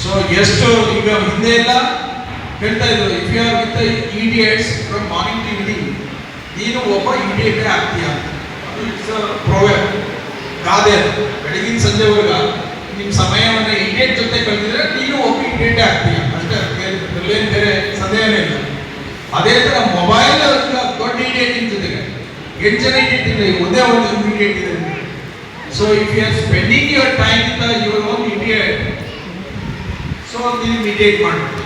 ಸೊ ಎಷ್ಟು ಈಗ ಹಿಂದೆ ಎಲ್ಲ ಹೇಳ್ತಾ ಇದ್ರು, if you are with idiots from morning to evening, ನೀನು ಒಬ್ಬ ಇಡಿಯಟೇ ಆಗ್ತೀಯ ಅಂತ. ಅದು ಇಟ್ಸ್ ಪ್ರೋವೆಬ್, ಗಾದೆ. ಅದು ಬೆಳಗಿನ ಸಂಜೆವರೆಗ ನಿಮ್ಮ ಸಮಯವನ್ನು ಇಡಿಯಟ್ ಜೊತೆ ಕಳೆದಿದ್ರೆ ನೀನು ಒಬ್ಬ ಇಡಿಯಟೇ ಆಗ್ತೀಯ ಅಷ್ಟೇ, ಅದರಲ್ಲೇನು ಬೇರೆ ಸಂದೇಹನೇ ಇಲ್ಲ. ಅದೇ ಥರ ಮೊಬೈಲ್ ದೊಡ್ಡ ಇಡಿಯೇಟಿನ ಜೊತೆಗೆ 8 ಜನ ಇಡಿಯೇಟ್ ಇದೆ, ಒಂದೇ ಒಂದು ಇಡಿಯೇಟ್ ಇದೆ. So if you are spending your time with your own idiot, so ನೀವು ಇಡಿಯೇಟ್ ಮಾಡಬೇಕು.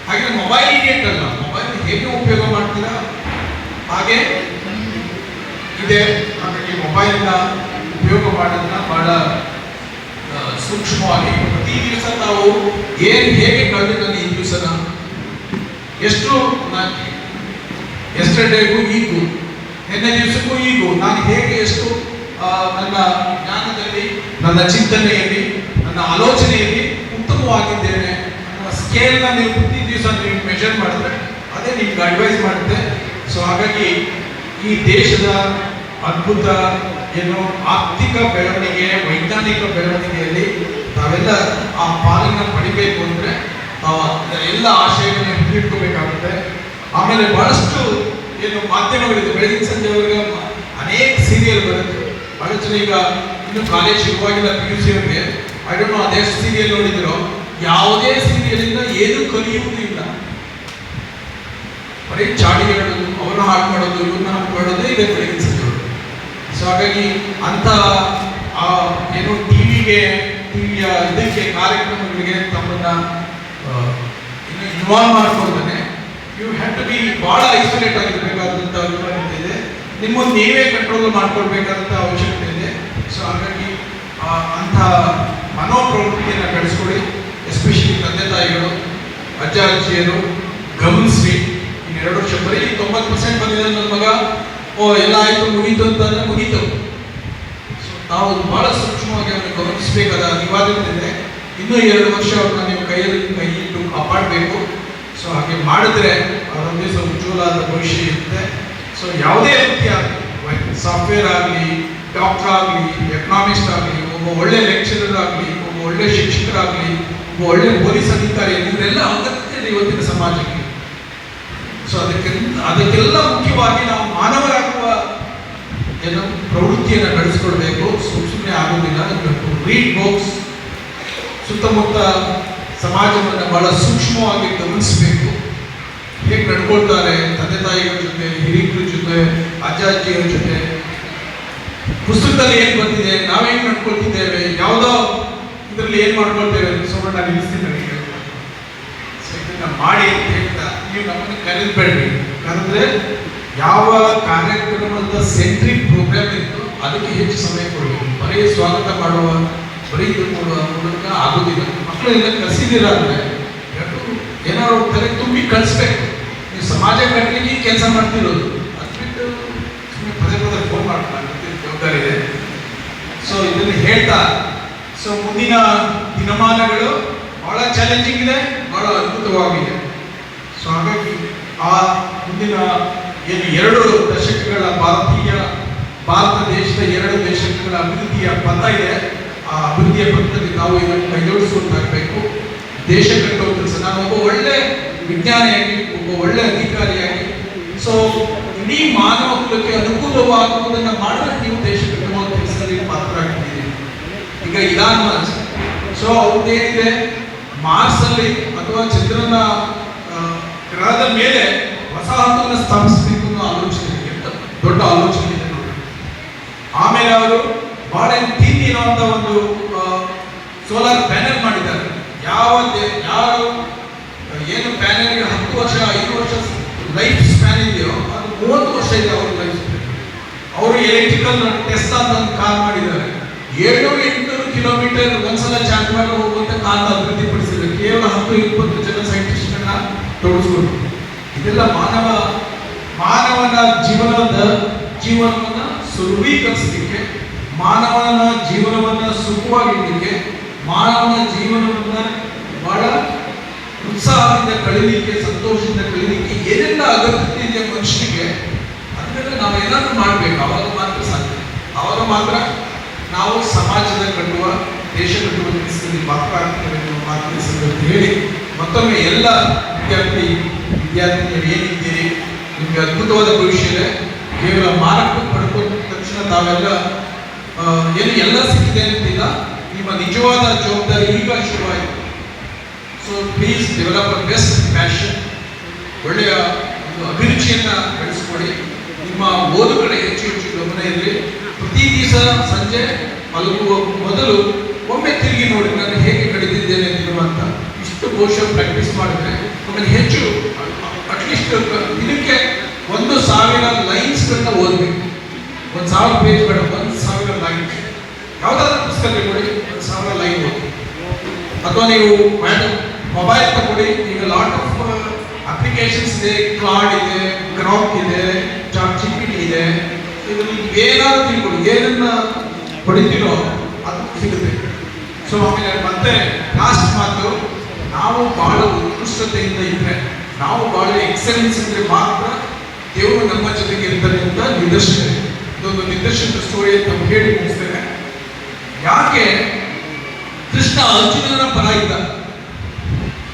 ಹಾಗೆ ಮೊಬೈಲ್ ಇಡಿಯೇಟ್ ಅಲ್ಲ, ಮೊಬೈಲ್ ಹೇಗೆ ಉಪಯೋಗ ಮಾಡ್ತೀರಾ ಹಾಗೆ ಇದೆ. ಹಾಗಾಗಿ ಮೊಬೈಲ್ನ ಉಪಯೋಗ ಮಾಡೋದನ್ನ ಬಹಳ ಸೂಕ್ಷ್ಮವಾಗಿ ಪ್ರತಿ ದಿವಸ ತಾವು ಹೇಗೆ ಕಳೆದಿದ್ದಾನೆ ಈ ದಿವಸನ, ಎಷ್ಟು ಎಸ್ಟರ್ಡೇಗೂ ಈಗೂ, ನಿನ್ನೆ ದಿವಸಕ್ಕೂ ಈಗೂ ನಾನು ಹೇಗೆ ಎಷ್ಟು ನನ್ನ ಜ್ಞಾನದಲ್ಲಿ, ನನ್ನ ಚಿಂತನೆಯಲ್ಲಿ, ನನ್ನ ಆಲೋಚನೆಯಲ್ಲಿ ಉತ್ತಮವಾಗಿದ್ದೇನೆ ಅನ್ನುವ ಸ್ಕೇಲ್ನ ನೀವು ಪ್ರತಿ ದಿವಸ ನೀವು ಮೆಷರ್ ಮಾಡಿದ್ರೆ ಅದೇ ನಿಮ್ಗೆ ಅಡ್ವೈಸ್ ಮಾಡುತ್ತೆ. ಸೊ ಹಾಗಾಗಿ ಈ ದೇಶದ ಅದ್ಭುತ ಏನು ಆರ್ಥಿಕ ಬೆಳವಣಿಗೆ, ವೈಜ್ಞಾನಿಕ ಬೆಳವಣಿಗೆಯಲ್ಲಿ ನಾವೆಲ್ಲ ಆ ಪಾಲನ್ನ ಪಡಿಬೇಕು ಅಂದರೆ ಎಲ್ಲ ಆಶಯಗಳನ್ನ ಹಿಡಿದಿಟ್ಕೋಬೇಕಾಗುತ್ತೆ. ಆಮೇಲೆ ಬಹಳಷ್ಟು ಏನು ಮಾಧ್ಯಮಗಳಿದೆ, ಬೆಳಗಿನ ಸಂಜೆವರೆಗೆ ಅನೇಕ ಸೀರಿಯಲ್ ಬರುತ್ತೆ. ಬಹಳ ಜನ ಈಗ ಇನ್ನು ಕಾಲೇಜ್ ಶುರುವಾಗಿಲ್ಲ PUC ಅವರಿಗೆ, ಐ ಡೋಂಟ್ ನೋ ಅದೆಷ್ಟು ಸೀರಿಯಲ್ ನೋಡಿದಿರೋ, ಯಾವುದೇ ಸೀರಿಯಲಿಂದ ಏನು ಕಲಿಯುವುದೂ ಇಲ್ಲ, ಬರೀ ಚಾಡಿ ಹೇಳೋದು, ಅವ್ರನ್ನ ಹಾಳು ಮಾಡೋದು, ಇವ್ರನ್ನ ಹಾಳು ಮಾಡೋದೇ ಇದೆ ಬೆಳಗಿನ ಸಂಜೆವರೆಗೆ. ಸೊ ಹಾಗಾಗಿ ಅಂತ ಏನು ಟಿವಿಯ ಇದಕ್ಕೆ ಕಾರ್ಯಕ್ರಮಗಳಿಗೆ ತಮ್ಮನ್ನ ಇನ್ನು ಇನ್ವಾಲ್ವ್ ಮಾಡ್ಕೊಳ್ತಾನೆ. ಯು ಹ್ಯಾವ್ ಟು ಬಿ ಬಹಳ ಐಸೋಲೇಟ್ ಆಗಿರ್ಬೇಕಾದಂಥ ಅವಶ್ಯಕತೆ ಇದೆ, ನಿಮ್ಮನ್ನು ನೀವೇ ಕಂಟ್ರೋಲ್ ಮಾಡ್ಕೊಳ್ಬೇಕಾದಂಥ ಅವಶ್ಯಕತೆ ಇದೆ. ಸೊ ಹಾಗಾಗಿ ಅಂಥ ಮನೋಪ್ರವೃತ್ತಿಯನ್ನು ಬೆಳೆಸ್ಕೊಳ್ಳಿ. ಎಸ್ಪೆಷಲಿ ತಂದೆ ತಾಯಿಗಳು, ಅಜ್ಜ ಅಜ್ಜಿಯರು ಗಮನಿಸಿ. ಇನ್ನು 2 ವರ್ಷ ಬರೀ 90% ಬಂದಿದೆ ನನ್ನ ಮಗ, ಎಲ್ಲ ಆಯಿತು ಮುಗೀತು ಅಂತಂದ್ರೆ ಮುಗೀತು. ಸೊ ನಾವು ಬಹಳ ಸೂಕ್ಷ್ಮವಾಗಿ ಅವನ್ನ ಗಮನಿಸಬೇಕಾದ ಅನಿವಾರ್ಯತೆ ಇದೆ. ಇನ್ನೂ 2 ವರ್ಷ ಅವ್ರನ್ನ ನೀವು ಕೈ ಇಟ್ಟು ಕಾಪಾಡಬೇಕು. ಸೊ ಹಾಗೆ ಮಾಡಿದ್ರೆ ಅವರ ದಿವಸ ಉಜ್ವಲವಾದ ಭವಿಷ್ಯ ಇರುತ್ತೆ. ಸೊ ಯಾವುದೇ ರೀತಿಯ ಸಾಫ್ಟ್ವೇರ್ ಆಗಲಿ, ಡಾಕ್ಟರ್ ಆಗಲಿ, ಎಕನಾಮಿಸ್ಟ್ ಆಗಲಿ, ಒಬ್ಬ ಒಳ್ಳೆ ಲೆಕ್ಚರರ್ ಆಗಲಿ, ಒಬ್ಬ ಒಳ್ಳೆ ಶಿಕ್ಷಕರಾಗಲಿ, ಒಬ್ಬ ಒಳ್ಳೆ ಪೊಲೀಸ್ ಅಧಿಕಾರಿ, ಇವರೆಲ್ಲ ಅಗತ್ಯ ಇದೆ ಇವತ್ತಿನ ಸಮಾಜಕ್ಕೆ. ಸೊ ಅದಕ್ಕೆಲ್ಲ ಮುಖ್ಯವಾಗಿ ನಾವು ಮಾನವರಾಗುವ ಏನು ಪ್ರವೃತ್ತಿಯನ್ನು ಬೆಳೆಸ್ಕೊಳ್ಬೇಕು. ಸುಮ್ಮನೆ ಆಗೋದಿಲ್ಲ. ರೀಡ್ ಬುಕ್ಸ್, ಸುತ್ತಮುತ್ತ ಸಮಾಜವನ್ನು ಬಹಳ ಸೂಕ್ಷ್ಮವಾಗಿ ಗಮನಿಸಬೇಕು. ಹೇಗೆ ನಡ್ಕೊಳ್ತಾರೆ ತಂದೆ ತಾಯಿಗಳ ಜೊತೆ, ಹಿರಿಯರ ಜೊತೆ, ಅಜ್ಜ ಅಜ್ಜಿಯರ ಜೊತೆ, ಪುಸ್ತಕದಲ್ಲಿ ಏನು ಬಂದಿದೆ, ನಾವೇನು ನಡ್ಕೊಳ್ತಿದ್ದೇವೆ, ಯಾವುದೋ ಇದರಲ್ಲಿ ಏನು ಮಾಡ್ಕೊಳ್ತೇವೆ. ಸುಮ್ಮನೆ ನಾನು ನಿಲ್ಲಿಸ್ತೀನಿ ನನಗೆ. ಸೊ ಇದನ್ನ ಮಾಡಿ ಅಂತ ಹೇಳ್ತಾ ನೀವು ನಮ್ಮನ್ನು ಕರೆದ್ಬೇಡ್ರಿ. ಕರೆದ್ರೆ ಯಾವ ಕಾರ್ಯಕ್ರಮದ ಸೆಂಟ್ರಿಕ್ ಪ್ರೋಗ್ರಾಮ್ ಇತ್ತು ಅದಕ್ಕೆ ಹೆಚ್ಚು ಸಮಯ ಕೊಡಬೇಕು. ಬರೀ ಸ್ವಾಗತ ಮಾಡುವ, ಬರೀ ಇದು ಕೊಡುವ ಮೂಲಕ ಆಗೋದಿಲ್ಲ. ಮಕ್ಕಳೆಲ್ಲ ಕಲಿಸಿದಿರ ಅಂದರೆ ಏನಾದ್ರು ತಲೆ ತುಂಬಿ ಕಳಿಸ್ಬೇಕು. ನೀವು ಸಮಾಜ ಕಟ್ಟಲಿಕ್ಕೆ ಕೆಲಸ ಮಾಡ್ತಿರೋದು, ಅದು ಬಿಟ್ಟು ಸುಮ್ಮನೆ ಪದೇ ಫೋನ್ ಮಾಡ್ತಾರೆ, ಜವಾಬ್ದಾರಿ ಇದೆ. ಸೊ ಇದನ್ನು ಹೇಳ್ತಾ, ಸೊ ಮುಂದಿನ ದಿನಮಾನಗಳು ಬಹಳ ಚಾಲೆಂಜಿಂಗ್ ಇದೆ, ಬಹಳ ಅದ್ಭುತವಾಗಿದೆ. ಸೊ ಹಾಗಾಗಿ ಆ ಮುಂದಿನ ಏನು 2 ದಶಕಗಳ ಭಾರತ ದೇಶದ 2 ದಶಕಗಳ ಅಭಿವೃದ್ಧಿಯ ಪಥ ಇದೆ. ಆ ಅಭಿವೃದ್ಧಿಯ ಪಥದಲ್ಲಿ ನಾವು ಇದನ್ನು ಕೈಜೋಡಿಸುವಂತಾಗಬೇಕು. ದೇಶ ಕಟ್ಟುವ ಕೆಲಸ, ನಾನು ಒಬ್ಬ ಒಳ್ಳೆ ವಿಜ್ಞಾನಿಯಾಗಿ, ಒಬ್ಬ ಒಳ್ಳೆ ಅಧಿಕಾರಿಯಾಗಿ, ಸೊ ಇಡೀ ಮಾನವ ಕುಲಕ್ಕೆ ಅನುಕೂಲವಾಗುವುದನ್ನು ಮಾಡಿದ್ರೆ ನೀವು ದೇಶ ಕಟ್ಟುವ ಕೆಲಸದಲ್ಲಿ ಪಾತ್ರರಾಗಿದ್ದೀರಿ. ಈಗ ಇಲಾನ್ ಮಸ್ಕ್, ಸೊ ಅವ್ರದ್ದೇನಿದೆ, ಮಾರ್ಸ್ ಅಲ್ಲಿ ಅಥವಾ ಚಂದ್ರನ ಗ್ರಹದ ಮೇಲೆ ವಸಾಹತನ್ನು ಸ್ಥಾಪಿಸಬೇಕು ಅನ್ನೋ ಆಲೋಚನೆ, ದೊಡ್ಡ ಆಲೋಚನೆ ಇದೆ ನೋಡಿ. ಆಮೇಲೆ ಅವರು ಬಹಳ ಥೀಮ್ ಇರುವಂತ ಒಂದು ಸೋಲಾರ್ ಪ್ಯಾನೆಲ್ ಮಾಡಿದ್ದಾರೆ. ಯಾರು ಏನು ಪ್ಯಾನೆಲ್ಗೆ 10 ವರ್ಷ 5 ವರ್ಷ ಲೈಫ್ ಸ್ಪ್ಯಾನ್ ಇದೆಯೋ ಅದು 30 ವರ್ಷ ಇದೆ ಅವ್ರ ಲೈಫ್ ಸ್ಪ್ಯಾನ್. ಅವ್ರ ಅವರು ಎಲೆಕ್ಟ್ರಿಕಲ್ ಟೆಸ್ಟ್ ಅಂತ ಒಂದು ಕಾರ್ ಮಾಡಿದ್ದಾರೆ. 700-800 ಕಿಲೋಮೀಟರ್ ಒಂದ್ಸಲ ಚಾರ್ಜ್ ಮಾಡಿ ಹೋಗುವಂತ ಕಾರ್ ಅಭಿವೃದ್ಧಿಪಡಿಸಿದ್ದಾರೆ. ಕೇವಲ 10-20 ಜನ ಸೈಂಟಿಸ್ಟ್ಗಳನ್ನ ತೊಡಗಿಸ್ಕೊಂಡು. ಇದೆಲ್ಲ ಮಾನವನ ಜೀವನವನ್ನ ಸುಲಭೀಕರಿಸಲಿಕ್ಕೆ, ಮಾನವನ ಜೀವನವನ್ನ ಸುಖವಾಗಿಡಲಿಕ್ಕೆ, ಮಾನವನ ಜೀವನವನ್ನ ಬಹಳ ಉತ್ಸಾಹದಿಂದ ಕಳೀಲಿಕ್ಕೆ, ಸಂತೋಷದಿಂದ ಕಳೀಲಿಕ್ಕೆ ಏನೆಲ್ಲ ಅಗತ್ಯ ಇದೆ ಮನುಷ್ಯನಿಗೆ, ಅದನ್ನೆಲ್ಲ ನಾವು ಏನಾದರೂ ಮಾಡಬೇಕು. ಅವಾಗ ಮಾತ್ರ ಸಾಧ್ಯ. ಅವಾಗ ಮಾತ್ರ ನಾವು ಸಮಾಜದ ಕಟ್ಟುವ, ದೇಶ ಕಟ್ಟುವ ಕೆಲಸದಲ್ಲಿ ಪಾತ್ರ ಆಗ್ತೇವೆ ಅನ್ನುವ ಮಾತನ್ನು ಅಂತ ಹೇಳಿ ಮತ್ತೊಮ್ಮೆ ಎಲ್ಲ ವಿದ್ಯಾರ್ಥಿನಿಯರು ಏನಿದ್ದೀರಿ, ನಿಮಗೆ ಅದ್ಭುತವಾದ ಭವಿಷ್ಯ ಇದೆ. ಕೇವಲ ಮಾರ್ಕ್ ಪಡ್ಕೊಂಡ ತಕ್ಷಣ ತಾವೆಲ್ಲ ಎಲ್ಲ ಸಿಕ್ಕಿದೆ ಅಂತಿಲ್ಲ. ನಿಮ್ಮ ನಿಜವಾದ ಜವಾಬ್ದಾರಿ ಈಗ ಶುರುವಾಯಿತು. So please develop a best passion. ಒಳ್ಳೆಯ ಒಂದು ಅಭಿರುಚಿಯನ್ನು ಬೆಳೆಸ್ಕೊಳ್ಳಿ. ನಿಮ್ಮ ಓದು ಕಡೆ ಹೆಚ್ಚು ಗಮನ ಇರಲಿ. ಪ್ರತಿ ದಿವಸ ಸಂಜೆ ಮಲಗುವ ಮೊದಲು ಒಮ್ಮೆ ತಿರುಗಿ ನೋಡಿ ನಾನು ಹೇಗೆ ಕಡಿದಿದ್ದೇನೆ ಅಂತ. ಇಷ್ಟು ಬಹುಶಃ ಪ್ರಾಕ್ಟೀಸ್ ಮಾಡಿದ್ರೆ ಆಮೇಲೆ ಹೆಚ್ಚು ಅಟ್ಲೀಸ್ಟ್ ದಿನಕ್ಕೆ 1000 ಲೈನ್ಸ್ಗಳನ್ನ ಓದಬೇಕು. 1000 ಪೇಜ್ ಬೇಡ, 1000 ಲೈನ್ಸ್. ಯಾವುದಾದ್ರೂ ಪುಸ್ತಕ ತಗೊಳ್ಳಿ, 1000 ಲೈನ್ ಓದಿ. ಅಥವಾ ನೀವು ಮೊಬೈಲ್ ತಗೊಳ್ಳಿ. ಈಗ ಲಾಟ್ ಆಫ್ ಅಪ್ಲಿಕೇಶನ್ಸ್ ಇದೆ, ಕ್ಲಾಡ್ ಇದೆ, ಗ್ರಾಕ್ ಇದೆ, ಚಾಟ್‌ಜಿಪಿಟಿ ಇದೆ. ಇದರಲ್ಲಿ ಏನಾದ್ರು ತಿಳ್ಕೊಳ್ಳಿ, ಏನನ್ನ ಹೊಡಿತೀರೋ ಅದು ಸಿಗುತ್ತೆ. ಸೊ ಆಮೇಲೆ ಮತ್ತೆ ಲಾಸ್ಟ್ ಮಾತು, ನಾವು ಬಹಳ ಉತ್ಕೃಷ್ಟತೆಯಿಂದ ಇದ್ರೆ, ನಾವು ಬಹಳ ಎಕ್ಸಲೆನ್ಸ್ ಇದ್ರೆ ಮಾತ್ರ ದೇವರು ನಮ್ಮ ಜೊತೆಗೆ ಇರ್ತಾರೆ ಅಂತ ನಿದರ್ಶನ. ಇದೊಂದು ನಿದರ್ಶನದ ಸ್ಟೋರಿ ಅಂತ ಹೇಳಿ ಮುಗಿಸ್ತೇನೆ. ಯಾಕೆ ಕೃಷ್ಣ ಅರ್ಜುನನ ಪರ ಇದ್ದ?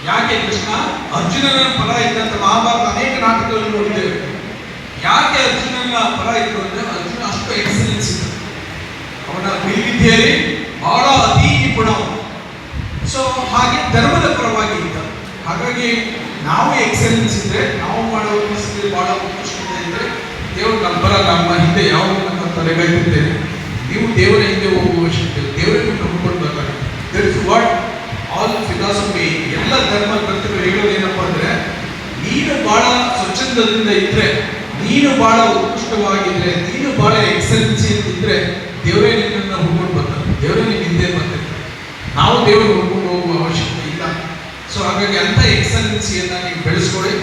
ಯಾಕೆ ಕೃಷ್ಣ ಅರ್ಜುನನ ಪರ ಇದ್ದ ಅಂತ ಮಹಾಭಾರತ ಅನೇಕ ನಾಟಕಗಳನ್ನು ನೋಡಿದ್ದೇವೆ. ಯಾಕೆ ಅರ್ಜುನನ ಪರ ಇತ್ತು ಅಂದ್ರೆ, ಅರ್ಜುನ ಅಷ್ಟು ಎಕ್ಸಲೆನ್ಸ್ ಇದ್ದ. ಅವನ ವಿದ್ಯೆಯಲ್ಲಿ ಬಹಳ ಅತಿ ನಿಪುಣ. ಸೊ ಹಾಗೆ ಧರ್ಮದ ಪರವಾಗಿ ಇದ್ದ. ಹಾಗಾಗಿ ನಾವು ಎಕ್ಸಲೆನ್ಸ್ ಇದ್ರೆ, ನಾವು ಮಾಡೋ ಕೆಲಸದಲ್ಲಿ ಬಹಳ ಉತ್ಕೃಷ್ಟತೆ ಇದ್ರೆ, ದೇವರು ನಮ್ಮ ಹಿಂದೆ ಯಾವ ನಮ್ಮ ತಲೆಗಟ್ಟಿದ್ದೇನೆ. ನೀವು ದೇವರ ಹಿಂದೆ ಹೋಗುವ ಅವಶ್ಯಕತೆ, ದೇವರನ್ನು ನಂಬಿಕೊಂಡು ಬರ್ತಾರೆ. That is what all philosophy, ಎಲ್ಲ ಧರ್ಮ ಗ್ರಂಥಗಳು ಹೇಳೋದೇನಪ್ಪ ಅಂದ್ರೆ, ನೀನು ಬಹಳ ಸ್ವಚ್ಛಂದದಿಂದ ಇದ್ರೆ, ನೀನು ಬಹಳ ಉತ್ಕೃಷ್ಟವಾಗಿದ್ರೆ, ನೀನು ಬಹಳ ಎಕ್ಸಲೆನ್ಸಿ ಇದ್ರೆ, ದೇವರೇ ನಿನ್ನನ್ನು ಹುಡ್ಕೊಂಡು ಬರ್ತಾರೆ, ದೇವರೇ ನಿಮ್ಮ ಹಿಂದೆ ಬರ್ತಿರ್ತಾರೆ. ನಾವು ದೇವರು ಹುಡ್ಕೊಂಡು ಹೋಗುವ ಅವಶ್ಯಕತೆ ಇಲ್ಲ. ಸೊ ಹಾಗಾಗಿ ಅಂಥ ಎಕ್ಸಲೆನ್ಸಿಯನ್ನು ನೀವು ಬೆಳೆಸ್ಕೊಳ್ಳಿ.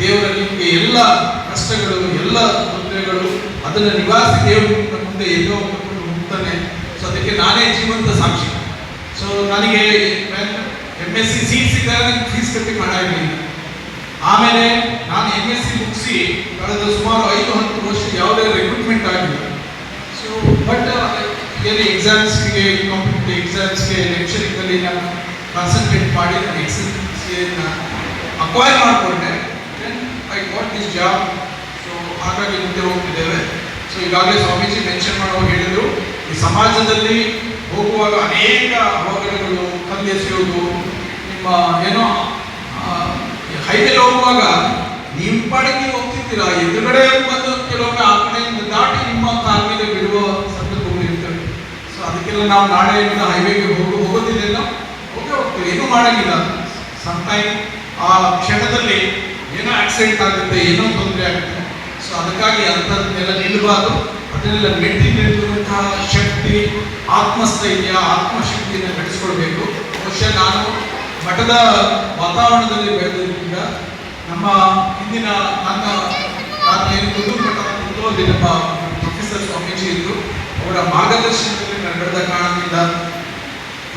ದೇವರ ನಿಮಗೆ ಎಲ್ಲ ಕಷ್ಟಗಳು, ಎಲ್ಲ ತೊಂದರೆಗಳು, ಅದನ್ನು ನಿವಾರಿಸಿ ದೇವರು ನಿಮ್ಮ ಮುಂದೆ ಎಲ್ಲೋ ಹೋಗ್ತಾನೆ. ಸೊ ಅದಕ್ಕೆ ನಾನೇ ಜೀವಂತ ಸಾಕ್ಷಿ. ಸೊ ನನಗೆ MSc ಸೀಟ್ ಸಿಕ್ಕಾಗ ನನಗೆ ಫೀಸ್ ಕಟ್ಟಿ ಮಾಡಾಗಿರಲಿಲ್ಲ. ಆಮೇಲೆ ನಾನು MSc ಮುಗಿಸಿ ಕಳೆದ ಸುಮಾರು 5-10 ವರ್ಷ ಯಾವುದೇ ರಿಕ್ರೂಟ್ಮೆಂಟ್ ಆಗಿಲ್ಲ. ಸೊ ಬಟ್ ಏನು ಎಕ್ಸಾಮ್ಸ್ಗೆ, ಕಾಂಪಿಟೇಟಿವ್ ಎಕ್ಸಾಮ್ಸ್ಗೆ ಲೆಕ್ಚರಿಂಗಲ್ಲಿ ನಾನು ಕಾನ್ಸಂಟ್ರೇಟ್ ಮಾಡಿ ನಾನು ಎಕ್ಸಲೆನ್ಸಿಯನ್ನು ಅಕ್ವೈರ್ ಮಾಡಿಕೊಂಡೆ. Then I got this job. So ಹಾಗಾಗಿ ಮುಂದೆ ಹೋಗ್ತಿದ್ದೇವೆ. ಸೊ ಈಗಾಗಲೇ ಸ್ವಾಮೀಜಿ ಮೆನ್ಷನ್ ಮಾಡುವಾಗ ಹೇಳಿದರು, ಈ ಸಮಾಜದಲ್ಲಿ ಹೋಗುವಾಗ ಅನೇಕ ಅವಘಡಗಳು, ಕಲ್ಲೆಸೆಯೋದು, ನಿಮ್ಮ ಏನೋ ಹೈವೇಲಿ ಹೋಗುವಾಗ ನಿಮ್ಮ ಪಾಡಿಗೆ ಹೋಗ್ತಿರ್ತೀರ, ಎದುರುಗಡೆ ಬಂದು ಕೆಲವೊಮ್ಮೆ ಆ ಕಡೆಯಿಂದ ದಾಟಿ ನಿಮ್ಮ ಕಾಲ ಮೇಲೆ ಬಿಡುವ ಸಂದರ್ಭಗಳು ಇರ್ತವೆ. ಸೊ ಅದಕ್ಕೆಲ್ಲ ನಾವು ನಾಳೆಯಿಂದ ಹೈವೇಗೆ ಹೋಗೋದಿಲ್ಲ, ಹೋಗ್ತೀವಿ, ಏನೂ ಮಾಡೋಂಗಿಲ್ಲ. ಸಮ್ಟೈಮ್ ಆ ಕ್ಷಣದಲ್ಲಿ ಏನೋ ಆಕ್ಸಿಡೆಂಟ್ ಆಗುತ್ತೆ, ಏನೋ ತೊಂದರೆ ಆಗುತ್ತೆ. ಸೊ ಅದಕ್ಕಾಗಿ ಅಂಥದ್ದನ್ನೆಲ್ಲ ನಿಲ್ಲಬಾರ್ದು. ಅದನ್ನೆಲ್ಲ ಮೆಟ್ಟಿ ನಿಲ್ಲುವಂತಹ ಶಕ್ತಿ, ಆತ್ಮಸ್ಥೈರ್ಯ, ಆತ್ಮಶಕ್ತಿಯನ್ನು ಬೆಳೆಸ್ಕೊಳ್ಬೇಕು. ಬಹುಶಃ ನಾನು ಮಠದ ವಾತಾವರಣದಲ್ಲಿ ಬೆಳೆದ್ರಿಂದ ನಮ್ಮ ಹಿಂದಿನ ನಾನು ಏನು ಕುಂದೂರು ಮಠದಲ್ಲಿ ನಮ್ಮ ಪ್ರೊಫೆಸರ್ ಸ್ವಾಮೀಜಿ ಇದ್ದರು, ಅವರ ಮಾರ್ಗದರ್ಶನದಲ್ಲಿ ನಾನು ಬೆಳೆದ ಕಾರಣದಿಂದ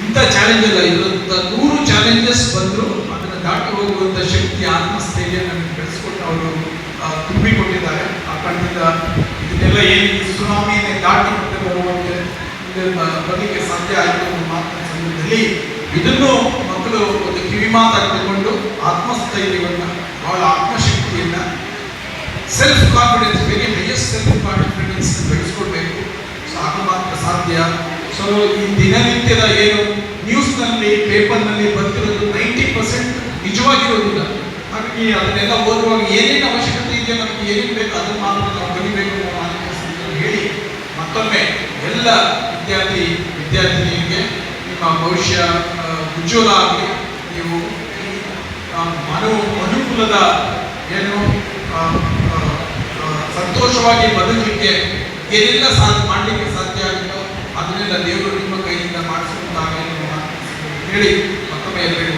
ಇಂಥ ಚಾಲೆಂಜ್ ಎಲ್ಲ ಇರುವಂಥ 100 ಚಾಲೆಂಜಸ್ ಬಂದರೂ ಅದನ್ನು ದಾಟಿ ಹೋಗುವಂಥ ಶಕ್ತಿ, ಆತ್ಮಸ್ಥೈರ್ಯ ನನಗೆ ಬೆಳೆಸ್ಕೊಟ್ಟು ಅವರು ತುಂಬಿಕೊಟ್ಟಿದ್ದಾರೆ. ಆ ಕಾರಣದಿಂದ ಇದನ್ನೆಲ್ಲ ಏನು ಸುನಾಮಿಯನ್ನೇ ದಾಟಿ ಮತ್ತೆ ಬರುವಂತೆ ಬರಲಿಕ್ಕೆ ಸಾಧ್ಯ ಆಯಿತು ಅನ್ನೋ ಮಾತಿನ ಸಂದರ್ಭದಲ್ಲಿ ಇದನ್ನು ಮಕ್ಕಳು ಒಂದು ಕಿವಿ ಮಾತಾಗಿ ತಗೊಂಡು ಆತ್ಮಸ್ಥೈರ್ಯವನ್ನು, ಬಹಳ ಆತ್ಮಶಕ್ತಿಯನ್ನು, self confidence, very highest self confidence ಬೆಳೆಸ್ಕೊಳ್ಬೇಕು. ಸೊ ಆಗ ಮಾತ್ರ ಸಾಧ್ಯ. ಸೊ ಈ ದಿನನಿತ್ಯದ ಏನು ನ್ಯೂಸ್ನಲ್ಲಿ, ಪೇಪರ್ನಲ್ಲಿ ಬರ್ತಿರೋದು 90% ನಿಜವಾಗಿರೋದಿಲ್ಲ. ಹಾಗಾಗಿ ಅದನ್ನೆಲ್ಲ ಓದುವಾಗ ಏನೇನು ಅವಶ್ಯಕತೆ ಇದೆಯೋ, ನಮಗೆ ಏನೇನು ಬೇಕು ಅದನ್ನು ಮಾತ್ರ ನಾವು ಕಲಿಬೇಕು ಅನ್ನೋ ಹೇಳಿ ಮತ್ತೊಮ್ಮೆ ಎಲ್ಲ ವಿದ್ಯಾರ್ಥಿನಿಯರಿಗೆ ನಿಮ್ಮ ಭವಿಷ್ಯ ಉಜ್ವಲ ಆಗಲಿ. ನೀವು ಮನುಕುಲದ ಏನು ಸಂತೋಷವಾಗಿ ಬದುಕಲಿಕ್ಕೆ ಏನೆಲ್ಲ ಮಾಡಲಿಕ್ಕೆ ಸಾಧ್ಯ ಆಗುತ್ತೋ ಅದನ್ನೆಲ್ಲ ದೇವರು ನಿಮ್ಮ ಕೈಯಿಂದ ಮಾಡಿಸುತ್ತಾಗಲಿ ಹೇಳಿ ಮತ್ತೊಮ್ಮೆ ಎಲ್ಲರಿಗೂ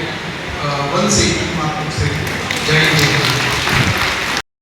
ವಂದಿಸಿ ಮಾತು ಜೈ ಹಿಂದ್.